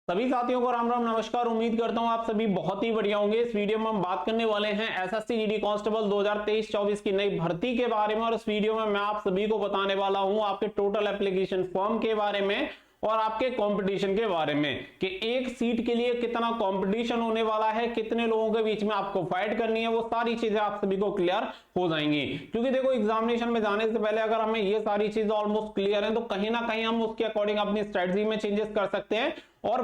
सभी साथियों को राम राम नमस्कार। उम्मीद करता हूं आप सभी बहुत ही बढ़िया होंगे। इस वीडियो में हम बात करने वाले हैं एसएससी जीडी कांस्टेबल 2023-24 की नई भर्ती के बारे में। और इस वीडियो में मैं आप सभी को बताने वाला हूं आपके टोटल एप्लीकेशन फॉर्म के बारे में और आपके कंपटीशन के बारे में कि एक सीट के लिए कितना कंपटीशन होने वाला है, कितने लोगों के बीच में आपको फाइट करनी है, वो सारी चीजें आप सभी को क्लियर हो जाएंगी। क्योंकि देखो एग्जामिनेशन में जाने से पहले अगर हमें ये सारी चीजें ऑलमोस्ट क्लियर है तो कहीं ना कहीं हम उसके अकॉर्डिंग अपनी स्ट्रेटजी में चेंजेस कर सकते हैं और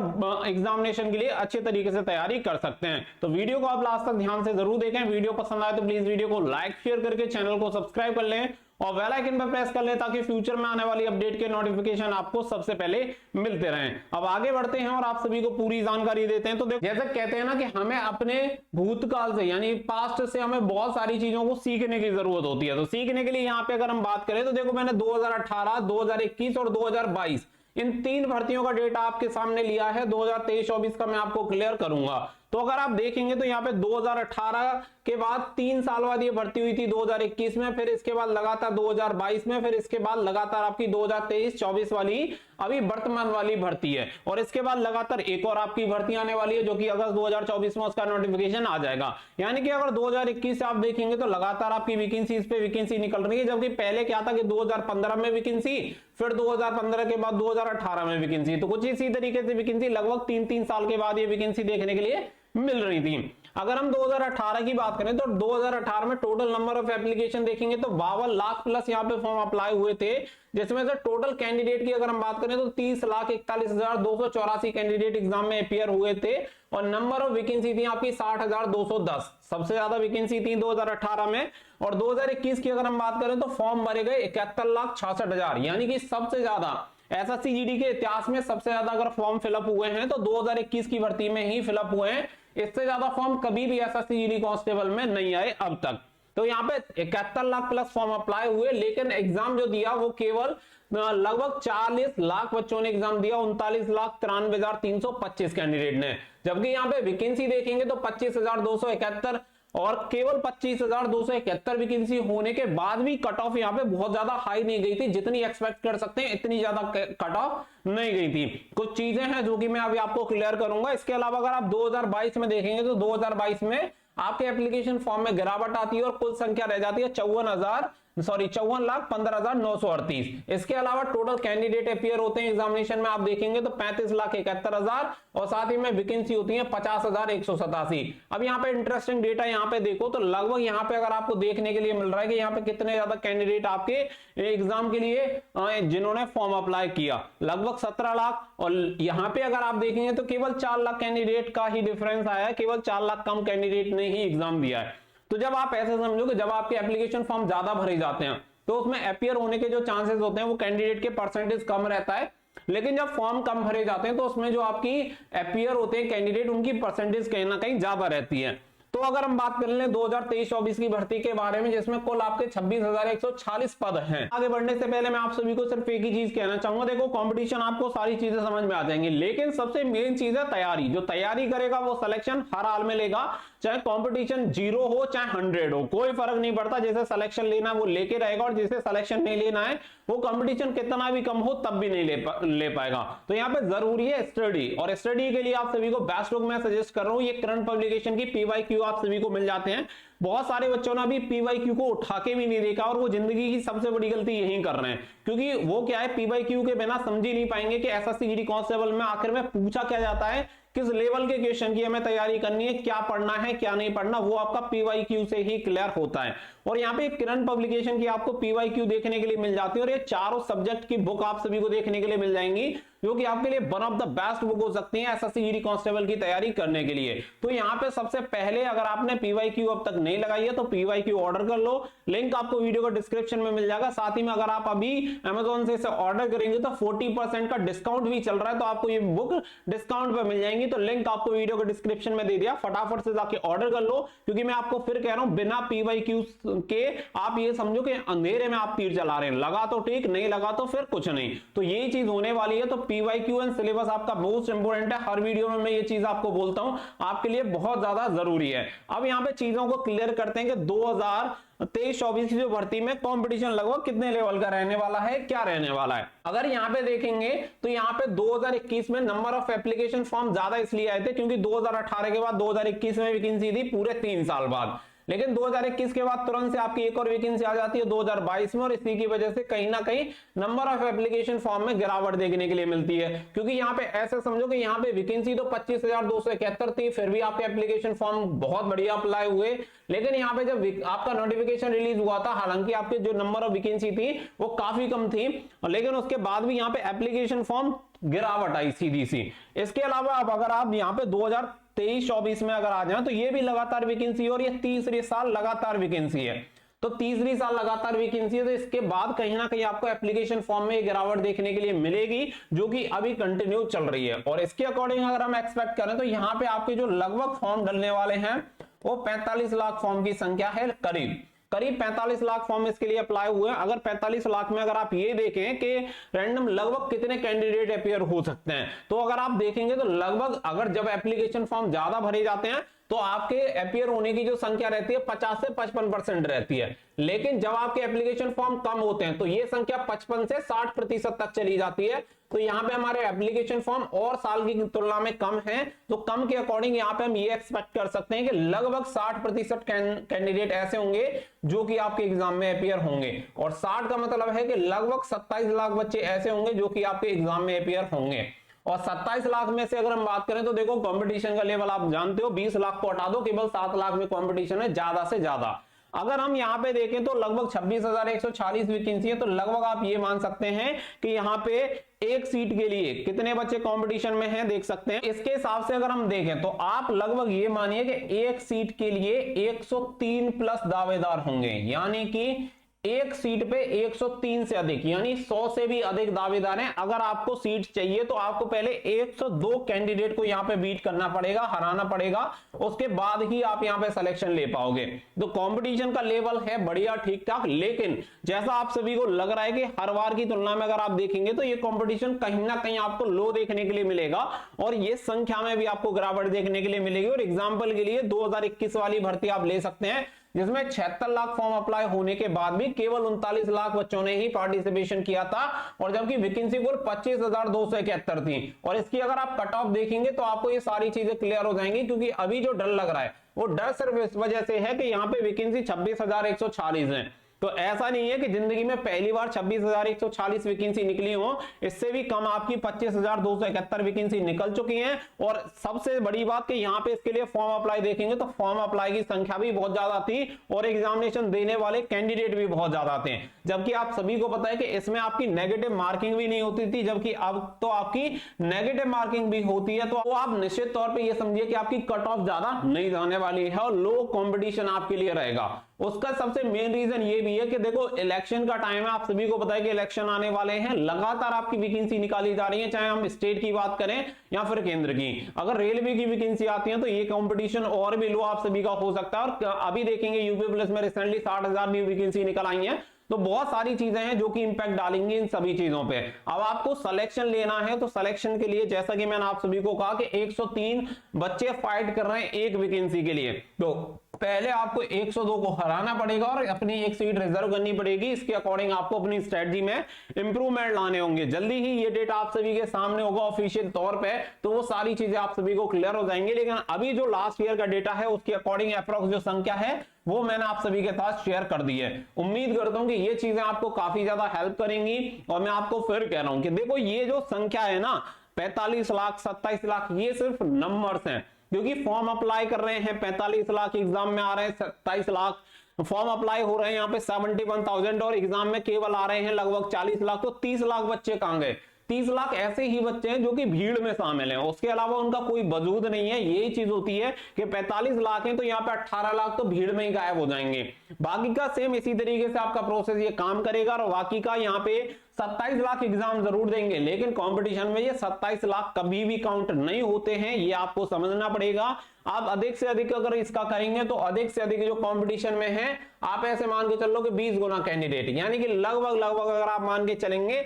एग्जामिनेशन के लिए अच्छे तरीके से तैयारी कर सकते हैं। तो वीडियो को आप लास्ट तक ध्यान से जरूर देखें। वीडियो पसंद आए तो प्लीज वीडियो को लाइक शेयर करके चैनल को सब्सक्राइब कर लें और बेल आइकन पर प्रेस कर लें ताकि फ्यूचर में आने वाली अपडेट के नोटिफिकेशन आपको सबसे पहले मिलते रहें। अब आगे बढ़ते हैं और आप सभी को पूरी जानकारी देते हैं। तो देखो जैसे कहते हैं ना कि हमें अपने भूतकाल से यानी पास्ट से हमें बहुत सारी चीजों को सीखने की जरूरत होती है। तो सीखने के लिए यहाँ पे अगर हम बात करें तो देखो मैंने 2018, 2021 और 2022 इन तीन भर्तियों का डेटा आपके सामने लिया है। 2023-24 का मैं आपको क्लियर करूंगा। तो अगर आप देखेंगे तो यहाँ पे 2018 के बाद 3 साल बाद ये भर्ती हुई थी 2021 में, फिर इसके बाद लगातार 2022 में, फिर इसके बाद लगातार आपकी 2023-24 वाली अभी वर्तमान वाली भर्ती है और इसके बाद लगातार एक और आपकी भर्ती आने वाली है जो कि अगस्त 2024 में उसका नोटिफिकेशन आ जाएगा। यानी कि अगर 2021 से आप देखेंगे तो लगातार आपकी वैकेंसीज पे वैकेंसी निकल रही है, जबकि पहले क्या था कि 2015 में वैकेंसी, फिर 2015 के बाद 2018 में वैकेंसी। तो कुछ इसी तरीके से वैकेंसी लगभग 3-3 साल के बाद ये वैकेंसी देखने के लिए मिल रही थी। अगर हम 2018 की बात करें तो 2018 में टोटल नंबर ऑफ एप्लीकेशन देखेंगे तो 52 लाख प्लस यहाँ पे फॉर्म अप्लाई हुए थे, जिसमें से टोटल कैंडिडेट की अगर हम बात करें तो 30,41,284 कैंडिडेट एग्जाम में अपियर हुए थे और नंबर ऑफ वैकेंसी थी आपकी 60,210। सबसे ज्यादा वैकेंसी थी 2018 में। और 2021 की अगर हम बात करें तो फॉर्म भरे गए 71,66,000, यानी कि सबसे ज्यादा एसएससी जीडी के इतिहास में सबसे ज्यादा अगर फॉर्म फिलअप हुए हैं तो 2021 की भर्ती में ही फिलअप हुए हैं। इससे ज्यादा फॉर्म कभी भी एसएससी जीडी कांस्टेबल में नहीं आए अब तक। तो यहाँ पे 71 लाख प्लस फॉर्म अप्लाई हुए, लेकिन एग्जाम जो दिया वो केवल लगभग 40 लाख बच्चों ने एग्जाम दिया, 39,93,325 कैंडिडेट ने। जबकि यहाँ पे वैकेंसी देखेंगे तो 25,271 और केवल 25,271 वैकेंसी होने के बाद भी कट ऑफ यहाँ पे बहुत ज्यादा हाई नहीं गई थी। जितनी एक्सपेक्ट कर सकते हैं इतनी ज्यादा कट ऑफ नहीं गई थी। कुछ चीजें हैं जो कि मैं अभी आपको क्लियर करूंगा। इसके अलावा अगर आप 2022 में देखेंगे तो 2022 में आपके एप्लीकेशन फॉर्म में गिरावट आती है और कुल संख्या रह जाती है 54,15,938। इसके अलावा टोटल कैंडिडेट अपियर होते हैं एग्जामिनेशन में आप देखेंगे तो 35,71,000 और साथ ही में वैकेंसी होती है 50,187। अब यहाँ पे इंटरेस्टिंग डेटा यहाँ पे देखो तो लगभग यहाँ पे अगर आपको देखने के लिए मिल रहा है कि यहाँ पे कितने ज्यादा कैंडिडेट आपके एग्जाम के लिए जिन्होंने फॉर्म अप्लाई किया, लगभग 17 लाख। और यहाँ पे अगर आप देखेंगे तो केवल 4 लाख कैंडिडेट का ही डिफरेंस आया है, केवल 4 लाख कम कैंडिडेट ने ही एग्जाम दिया है। तो जब आप ऐसे समझो कि जब आपके एप्लीकेशन फॉर्म ज्यादा भरे जाते हैं तो उसमें अपियर होने के जो चांसेस होते हैं वो कैंडिडेट के परसेंटेज कम रहता है, लेकिन जब फॉर्म कम भरे जाते हैं तो उसमें जो आपकी अपियर होते हैं कैंडिडेट उनकी परसेंटेज कहीं ना कहीं ज्यादा रहती है। तो अगर हम बात कर लें 2023-24 की भर्ती के बारे में जिसमें कुल आपके 26,146 पद हैं। आगे बढ़ने से पहले मैं आप सभी को सिर्फ एक ही चीज कहना चाहूंगा, देखो कंपटीशन आपको सारी चीजें समझ में आ जाएंगी, लेकिन सबसे मेन चीज है तैयारी। जो तैयारी करेगा वो सिलेक्शन हर हाल में लेगा, चाहे कंपटीशन 0 हो चाहे 100 हो, कोई फर्क नहीं पड़ता। जैसे सिलेक्शन लेना वो लेके रहेगा और जिसे सिलेक्शन नहीं लेना है वो कंपटीशन कितना भी कम हो तब भी नहीं ले पाएगा। तो यहाँ पे जरूरी है स्टडी, और स्टडी के लिए आप सभी को बेस्ट बुक मैं सजेस्ट कर रहा हूँ। ये करंट पब्लिकेशन की PYQ आप सभी को मिल जाते हैं। बहुत सारे बच्चों ने अभी PYQ को उठा के भी नहीं देखा और वो जिंदगी की सबसे बड़ी गलती यही कर रहे हैं, क्योंकि वो क्या है PYQ के बिना समझ ही नहीं पाएंगे कि एसएससी जीडी कांस्टेबल में आखिर में पूछा क्या जाता है, किस लेवल के क्वेश्चन की हमें तैयारी करनी है, क्या पढ़ना है क्या नहीं पढ़ना, वो आपका PYQ से ही क्लियर होता है। और यहाँ पे किरण पब्लिकेशन की आपको PYQ देखने के लिए मिल जाती है और ये चारों सब्जेक्ट की बुक आप सभी को देखने के लिए मिल जाएंगी, जो कि आपके लिए one of the best book हो सकती है एसएससी जीडी कांस्टेबल की तैयारी करने के लिए। तो यहाँ पे सबसे पहले अगर आपने PYQ अब तक नहीं लगाई है तो PYQ ऑर्डर कर लो, लिंक आपको वीडियो का डिस्क्रिप्शन में मिल जाएगा। साथ ही में अगर आप अभी Amazon से इसे ऑर्डर करेंगे तो 40% का डिस्काउंट भी चल रहा है, तो आपको ये बुक डिस्काउंट पे मिल जाएंगी। तो लिंक आपको वीडियो के डिस्क्रिप्शन में दे दिया, फटाफट से जाके ऑर्डर कर लो, क्योंकि मैं आपको फिर कह रहा हूं बिना PYQ के आप ये समझो कि अंधेरे में आप तीर चला रहे हैं, लगा तो ठीक, नहीं लगा तो फिर कुछ नहीं। तो यही चीज होने वाली है। तो पीवाईक्यू एंड सिलेबस आपका मोस्ट इंपोर्टेंट है, हर वीडियो में मैं ये चीज आपको बोलता हूं, आपके लिए बहुत ज्यादा जरूरी है। अब यहाँ पे चीजों को क्लियर करते हैं कि 2023-24 की जो भर्ती में कंपटीशन लगभग कितने लेवल का रहने वाला है, क्या रहने वाला है। अगर यहाँ पे देखेंगे तो यहाँ पे 2021 में नंबर ऑफ एप्लीकेशन फॉर्म ज्यादा इसलिए आए थे क्योंकि 2018 के बाद 2021 में वैकेंसी थी पूरे 3 साल बाद, लेकिन 2021 के बाद तुरंत से आपकी एक और वैकेंसी आ जाती है 2022 में, और इसी की वजह से कहीं ना कहीं नंबर ऑफ एप्लीकेशन फॉर्म में गिरावट देखने के लिए मिलती है। क्योंकि यहाँ पे ऐसे समझो कि यहाँ पे वैकेंसी तो 25,271 थी, फिर भी आपके एप्लीकेशन फॉर्म बहुत बढ़िया अप्लाई हुए, लेकिन यहाँ पे जब आपका नोटिफिकेशन रिलीज हुआ था, हालांकि आपके जो नंबर ऑफ वैकेंसी थी वो काफी कम थी, लेकिन उसके बाद भी यहाँ पे एप्लीकेशन फॉर्म गिरावट आई सीधी सी। इसके अलावा अब अगर आप यहाँ पे 2023-24 में अगर आ जाए तो ये भी लगातार वैकेंसी, और ये तीसरे साल लगातार वैकेंसी है, तो तीसरी साल लगातार वैकेंसी है, तो इसके बाद कहीं ना कहीं आपको एप्लीकेशन फॉर्म में गिरावट देखने के लिए मिलेगी, जो कि अभी कंटिन्यू चल रही है। और इसके अकॉर्डिंग अगर हम एक्सपेक्ट करें तो यहाँ पे आपके जो लगभग फॉर्म डलने वाले हैं वो 45 लाख फॉर्म की संख्या है, करीब 45 लाख फॉर्म इसके लिए अप्लाई हुए हैं। अगर 45 लाख में अगर आप ये देखें कि रैंडम लगभग कितने कैंडिडेट अपियर हो सकते हैं, तो अगर आप देखेंगे तो लगभग अगर जब एप्लीकेशन फॉर्म ज्यादा भरे जाते हैं तो आपके अपियर होने की जो संख्या रहती है 50 से 55% रहती है, लेकिन जब आपके एप्लीकेशन फॉर्म कम होते हैं तो ये संख्या 55 से 60% तक चली जाती है। तो यहाँ पे हमारे एप्लीकेशन फॉर्म और साल की तुलना में कम है, तो कम के अकॉर्डिंग यहाँ पे हम ये एक्सपेक्ट कर सकते हैं कि लगभग 60% कैंडिडेट ऐसे होंगे जो कि आपके एग्जाम में अपियर होंगे, और 60 का मतलब है कि लगभग 27 लाख बच्चे ऐसे होंगे जो कि आपके एग्जाम में अपियर होंगे। और 27 लाख में से अगर हम बात करें तो देखो कंपटीशन का लेवल आप जानते हो, 20 लाख को हटा दो, केवल 7 लाख में कंपटीशन है ज्यादा से ज्यादा। अगर हम यहाँ पे देखें तो लगभग 26,140 वैकेंसी है, तो लगभग आप ये मान सकते हैं कि यहाँ पे एक सीट के लिए कितने बच्चे कंपटीशन में हैं देख सकते हैं। इसके हिसाब से अगर हम देखें तो आप लगभग ये मानिए कि एक सीट के लिए 103 प्लस दावेदार होंगे, यानी कि एक सीट पे 103 से अधिक, यानी 100 से भी अधिक दावेदार हैं। अगर आपको सीट चाहिए तो आपको पहले 102 कैंडिडेट को यहाँ पे बीट करना पड़ेगा, हराना पड़ेगा, उसके बाद ही आप यहाँ पे सिलेक्शन ले पाओगे। तो कंपटीशन का लेवल है बढ़िया ठीक ठाक, लेकिन जैसा आप सभी को लग रहा है कि हर बार की तुलना में अगर आप देखेंगे तो ये कंपटीशन कहीं ना कहीं आपको लो देखने के लिए मिलेगा, और ये संख्या में भी आपको गिरावट देखने के लिए मिलेगी। और एग्जाम्पल के लिए 2021 वाली भर्ती आप ले सकते हैं, जिसमें 76 लाख फॉर्म अप्लाई होने के बाद भी केवल 39 लाख बच्चों ने ही पार्टिसिपेशन किया था, और जबकि वैकेंसी कुल 25,271 थी। और इसकी अगर आप कट ऑफ देखेंगे तो आपको ये सारी चीजें क्लियर हो जाएंगी, क्योंकि अभी जो डर लग रहा है वो डर सिर्फ इस वजह से है कि यहाँ पे वैकेंसी 26,140 है। तो ऐसा नहीं है कि जिंदगी में पहली बार 26,140 वैकेंसी निकली हो, इससे भी कम आपकी 25,271 वैकेंसी निकल चुकी हैं। और सबसे बड़ी बात कि यहाँ पे इसके लिए फॉर्म अप्लाई देखेंगे तो फॉर्म अप्लाई की संख्या भी बहुत ज्यादा थी, और एग्जामिनेशन देने वाले कैंडिडेट भी बहुत ज्यादा थे। जबकि आप सभी को पता है कि इसमें आपकी नेगेटिव मार्किंग भी नहीं होती थी, जबकि अब तो आपकी नेगेटिव मार्किंग भी होती है। तो आप निश्चित तौर पर यह समझिए कि आपकी कट ऑफ ज्यादा नहीं जाने वाली है, और लो कॉम्पिटिशन आपके लिए रहेगा। उसका सबसे मेन रीजन ये भी है कि देखो इलेक्शन का टाइम है, आप सभी को पता है कि इलेक्शन आने वाले हैं, लगातार आपकी वैकेंसी निकाली जा रही है, चाहे हम स्टेट की बात करें या फिर केंद्र की। अगर रेलवे की वैकेंसी आती है तो ये कंपटीशन और भी लो आप सभी का हो सकता है। और अभी देखेंगे यूपी पुलिस में रिसेंटली 60,000 भी वैकेंसी निकल आई है, तो बहुत सारी चीजें हैं जो कि इंपैक्ट डालेंगी इन सभी चीजों पे। अब आपको सिलेक्शन लेना है, तो सिलेक्शन के लिए जैसा कि मैंने आप सभी को कहा कि 103 बच्चे फाइट कर रहे हैं एक वैकेंसी के लिए, तो पहले आपको 102 को हराना पड़ेगा और अपनी एक सीट रिजर्व करनी पड़ेगी। इसके अकॉर्डिंग आपको अपनी स्ट्रेटजी में इंप्रूवमेंट लाने होंगे। जल्दी ही ये डेटा आप सभी के सामने होगा ऑफिशियल तौर पे, तो वो सारी चीजें आप सभी को क्लियर हो जाएंगी। लेकिन अभी जो लास्ट ईयर का डेटा है उसके अकॉर्डिंग अप्रॉक्स जो संख्या है वो मैंने आप सभी के साथ शेयर कर दी है। उम्मीद करता हूं कि ये चीजें आपको काफी ज्यादा हेल्प करेंगी। और मैं आपको फिर कह रहा हूं कि देखो ये जो संख्या है ना 45 लाख 27 लाख, ये सिर्फ नंबर्स हैं, क्योंकि फॉर्म अप्लाई कर रहे हैं 45 लाख, एग्जाम में आ रहे हैं 27 लाख, फॉर्म अप्लाई हो रहे हैं यहाँ पे 71,000, और एग्जाम में केवल आ रहे हैं लगभग 40 लाख। तो 30 लाख बच्चे कहां गए? 30 लाख ऐसे ही बच्चे हैं जो कि भीड़ में शामिल हैं, उसके अलावा उनका कोई वजूद नहीं है। यही चीज होती है कि 45 लाख हैं तो यहाँ पे 18 लाख तो भीड़ में ही गायब हो जाएंगे। बाकी का सेम इसी तरीके से आपका प्रोसेस ये काम करेगा। और बाकी का यहाँ पे 27 लाख एग्जाम जरूर देंगे, लेकिन कंपटीशन में ये 27 लाख कभी भी काउंट नहीं होते हैं, ये आपको समझना पड़ेगा। आप अधिक से अधिक अगर इसका करेंगे तो अधिक से अधिक जो कंपटीशन में है, आप ऐसे मान के चलो कि 20 गुना कैंडिडेट, यानी कि लगभग अगर आप मान के चलेंगे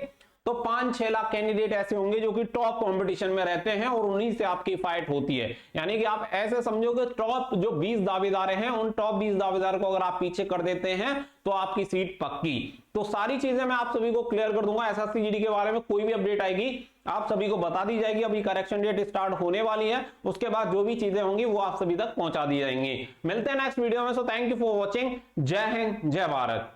तो 5-6 लाख कैंडिडेट ऐसे होंगे जो कि टॉप कंपटीशन में रहते हैं और उन्हीं से आपकी फाइट होती है। यानी कि आप ऐसे समझो कि टॉप जो 20 दावेदार हैं, उन टॉप 20 दावेदार को अगर आप पीछे कर देते हैं तो आपकी सीट पक्की। तो सारी चीजें मैं आप सभी को क्लियर कर दूंगा। एसएससी जीडी के बारे में कोई भी अपडेट आएगी आप सभी को बता दी जाएगी। अभी करेक्शन डेट स्टार्ट होने वाली है, उसके बाद जो भी चीजें होंगी वो आप सभी तक पहुंचा दी जाएंगी। मिलते हैं नेक्स्ट वीडियो में। So thank you for watching. जय हिंद, जय भारत।